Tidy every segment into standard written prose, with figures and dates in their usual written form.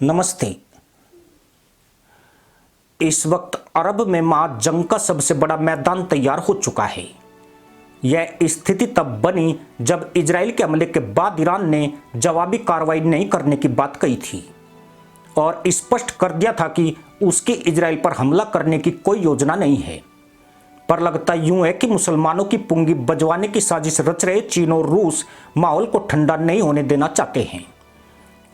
नमस्ते। इस वक्त अरब में महाजंग का सबसे बड़ा मैदान तैयार हो चुका है। यह स्थिति तब बनी जब इजराइल के हमले के बाद ईरान ने जवाबी कार्रवाई नहीं करने की बात कही थी और स्पष्ट कर दिया था कि उसकी इजराइल पर हमला करने की कोई योजना नहीं है। पर लगता यूं है कि मुसलमानों की पुंगी बजवाने की साजिश रच रहे चीन और रूस माहौल को ठंडा नहीं होने देना चाहते हैं।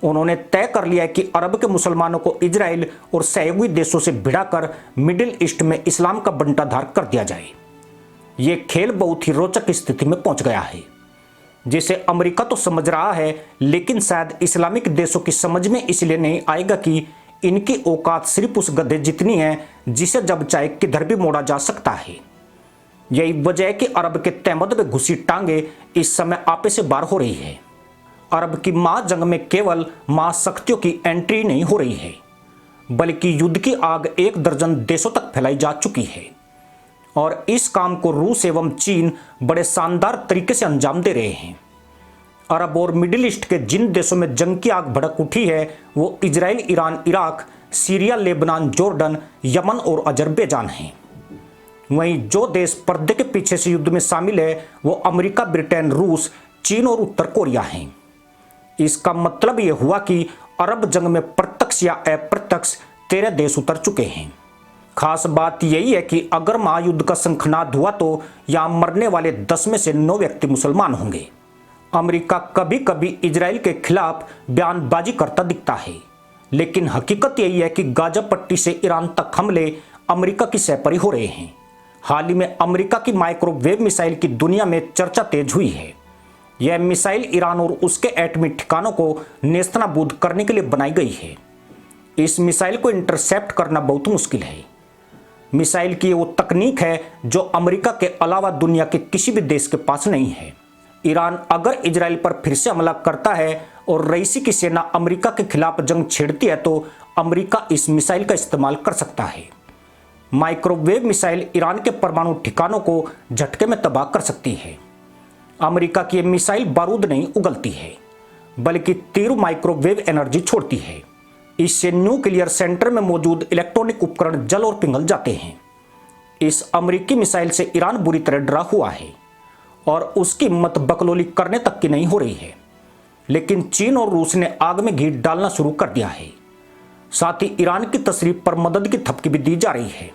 उन्होंने तय कर लिया है कि अरब के मुसलमानों को इजराइल और सहयोगी देशों से भिड़ाकर मिडिल ईस्ट में इस्लाम का बंटाधार कर दिया जाए। ये खेल बहुत ही रोचक स्थिति में पहुंच गया है, जिसे अमेरिका तो समझ रहा है, लेकिन शायद इस्लामिक देशों की समझ में इसलिए नहीं आएगा कि इनकी औकात सिर्फ उस गधे जितनी है जिसे जब चाहे किधर भी मोड़ा जा सकता है। यही वजह है कि अरब के तहमद में घुसी टांगे इस समय आपे से बाहर हो रही है। अरब की महाजंग में केवल महाशक्तियों की एंट्री नहीं हो रही है, बल्कि युद्ध की आग 1 दर्जन देशों तक फैलाई जा चुकी है और इस काम को रूस एवं चीन बड़े शानदार तरीके से अंजाम दे रहे हैं। अरब और मिडिल ईस्ट के जिन देशों में जंग की आग भड़क उठी है वो Israel, Iran, Iraq, Syria, Lebanon, Jordan, Yemen और अजरबैजान हैं। वहीं जो देश पर्दे के पीछे से युद्ध में शामिल है वो अमेरिका, ब्रिटेन, रूस, चीन और उत्तर कोरिया हैं। इसका मतलब यह हुआ कि अरब जंग में प्रत्यक्ष या अप्रत्यक्ष 13 देश उतर चुके हैं। खास बात यही है कि अगर महायुद्ध का शंखनाद हुआ तो यहां मरने वाले 10 में से 9 व्यक्ति मुसलमान होंगे। अमेरिका कभी कभी इजराइल के खिलाफ बयानबाजी करता दिखता है, लेकिन हकीकत यही है कि गाजा पट्टी से ईरान तक हमले अमेरिका की सहपरी हो रहे हैं। हाल ही में अमेरिका की माइक्रोवेव मिसाइल की दुनिया में चर्चा तेज हुई है। यह मिसाइल ईरान और उसके एटमी ठिकानों को नेस्तनाबूद करने के लिए बनाई गई है। इस मिसाइल को इंटरसेप्ट करना बहुत मुश्किल है। मिसाइल की वो तकनीक है जो अमेरिका के अलावा दुनिया के किसी भी देश के पास नहीं है। ईरान अगर इजराइल पर फिर से हमला करता है और रईसी की सेना अमेरिका के खिलाफ जंग छेड़ती है तो अमेरिका इस मिसाइल का इस्तेमाल कर सकता है। माइक्रोवेव मिसाइल ईरान के परमाणु ठिकानों को झटके में तबाह कर सकती है। अमेरिका की यह मिसाइल बारूद नहीं उगलती है, बल्कि तीव्र माइक्रोवेव एनर्जी छोड़ती है। इससे न्यूक्लियर सेंटर में मौजूद इलेक्ट्रॉनिक उपकरण जल और पिघल जाते हैं। इस अमेरिकी मिसाइल से ईरान बुरी तरह डरा हुआ है और उसकी हिम्मत बकलोली करने तक की नहीं हो रही है। लेकिन चीन और रूस ने आग में घी डालना शुरू कर दिया है। साथ ही ईरान की तशरीफ पर मदद की थपकी भी दी जा रही है,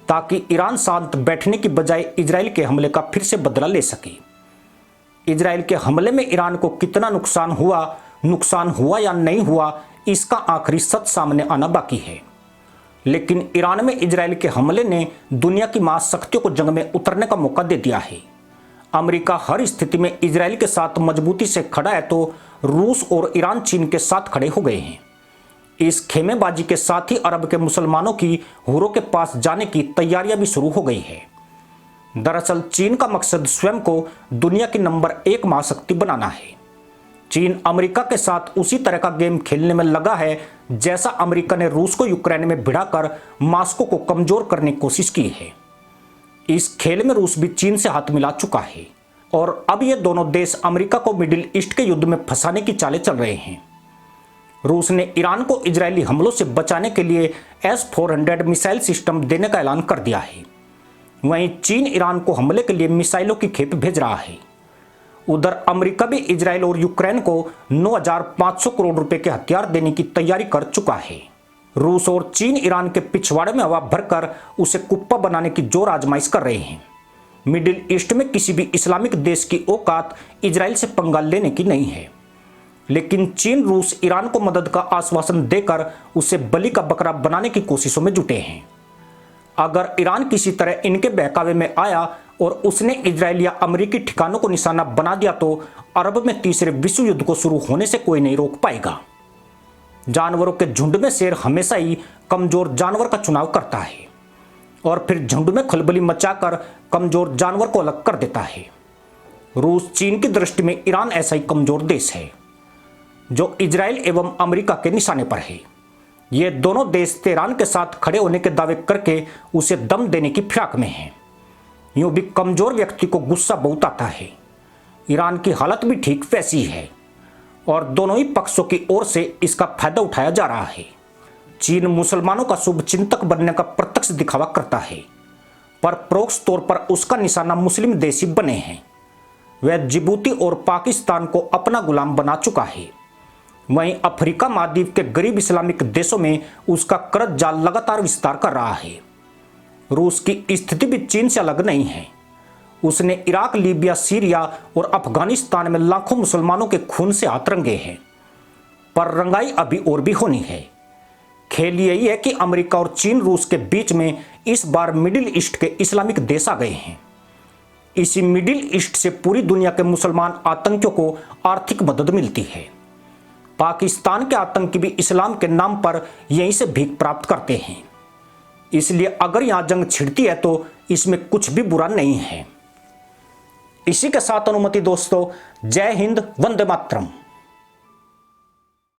ताकि ईरान शांत बैठने की बजाय इजराइल के हमले का फिर से बदला ले सके। इजराइल के हमले में ईरान को कितना नुकसान हुआ या नहीं हुआ, इसका आखिरी सच सामने आना बाकी है। लेकिन ईरान में इजराइल के हमले ने दुनिया की महाशक्तियों को जंग में उतरने का मौका दे दिया है। अमेरिका हर स्थिति में इजराइल के साथ मजबूती से खड़ा है तो रूस और ईरान चीन के साथ खड़े हो गए हैं। इस खेमेबाजी के साथ ही अरब के मुसलमानों की हुरों के पास जाने की तैयारियां भी शुरू हो गई है। दरअसल चीन का मकसद स्वयं को दुनिया की नंबर 1 महाशक्ति बनाना है। चीन अमेरिका के साथ उसी तरह का गेम खेलने में लगा है जैसा अमेरिका ने रूस को यूक्रेन में भिड़ाकर मॉस्को को कमजोर करने की कोशिश की है। इस खेल में रूस भी चीन से हाथ मिला चुका है और अब ये दोनों देश अमेरिका को मिडिल ईस्ट के युद्ध में फंसाने की चालें चल रहे हैं। रूस ने ईरान को इजरायली हमलों से बचाने के लिए S-400 मिसाइल सिस्टम देने का ऐलान कर दिया है। वहीं चीन ईरान को हमले के लिए मिसाइलों की खेप भेज रहा है। उधर अमेरिका भी इजराइल और यूक्रेन को 9,500 करोड़ रुपए के हथियार देने की तैयारी कर चुका है। रूस और चीन ईरान के पिछवाड़े में हवा भरकर उसे कुप्पा बनाने की जोर आजमाइश कर रहे हैं। मिडिल ईस्ट में किसी भी इस्लामिक देश की औकात इजराइल से पंगा लेने की नहीं है, लेकिन चीन रूस ईरान को मदद का आश्वासन देकर उसे बलि का बकरा बनाने की कोशिशों में जुटे हैं। अगर ईरान किसी तरह इनके बहकावे में आया और उसने इजराइल या अमेरिकी ठिकानों को निशाना बना दिया तो अरब में तीसरे विश्व युद्ध को शुरू होने से कोई नहीं रोक पाएगा। जानवरों के झुंड में शेर हमेशा ही कमजोर जानवर का चुनाव करता है और फिर झुंड में खलबली मचाकर कमजोर जानवर को अलग कर देता है। रूस चीन की दृष्टि में ईरान ऐसा ही कमजोर देश है जो इजराइल एवं अमेरिका के निशाने पर है। ये दोनों देश तेहरान के साथ खड़े होने के दावे करके उसे दम देने की फिराक में हैं। यूं भी कमजोर व्यक्ति को गुस्सा बहुत आता है। ईरान की हालत भी ठीक वैसी है और दोनों ही पक्षों की ओर से इसका फायदा उठाया जा रहा है। चीन मुसलमानों का शुभ चिंतक बनने का प्रत्यक्ष दिखावा करता है, पर परोक्ष तौर पर उसका निशाना मुस्लिम देश ही बने हैं। वह जिबूती और पाकिस्तान को अपना गुलाम बना चुका है। वहीं अफ्रीका महाद्वीप के गरीब इस्लामिक देशों में उसका करत जाल लगातार विस्तार कर रहा है। रूस की स्थिति भी चीन से अलग नहीं है। उसने इराक, लीबिया, सीरिया और अफगानिस्तान में लाखों मुसलमानों के खून से हाथ रंगे हैं, पर रंगाई अभी और भी होनी है। खेल यही है कि अमेरिका और चीन रूस के बीच में इस बार मिडिल ईस्ट के इस्लामिक देश आ गए हैं। इसी मिडिल ईस्ट से पूरी दुनिया के मुसलमान आतंकियों को आर्थिक मदद मिलती है। पाकिस्तान के आतंकी भी इस्लाम के नाम पर यहीं से भीख प्राप्त करते हैं। इसलिए अगर यहां जंग छिड़ती है तो इसमें कुछ भी बुरा नहीं है। इसी के साथ अनुमति दोस्तों, जय हिंद, वंदे मातरम।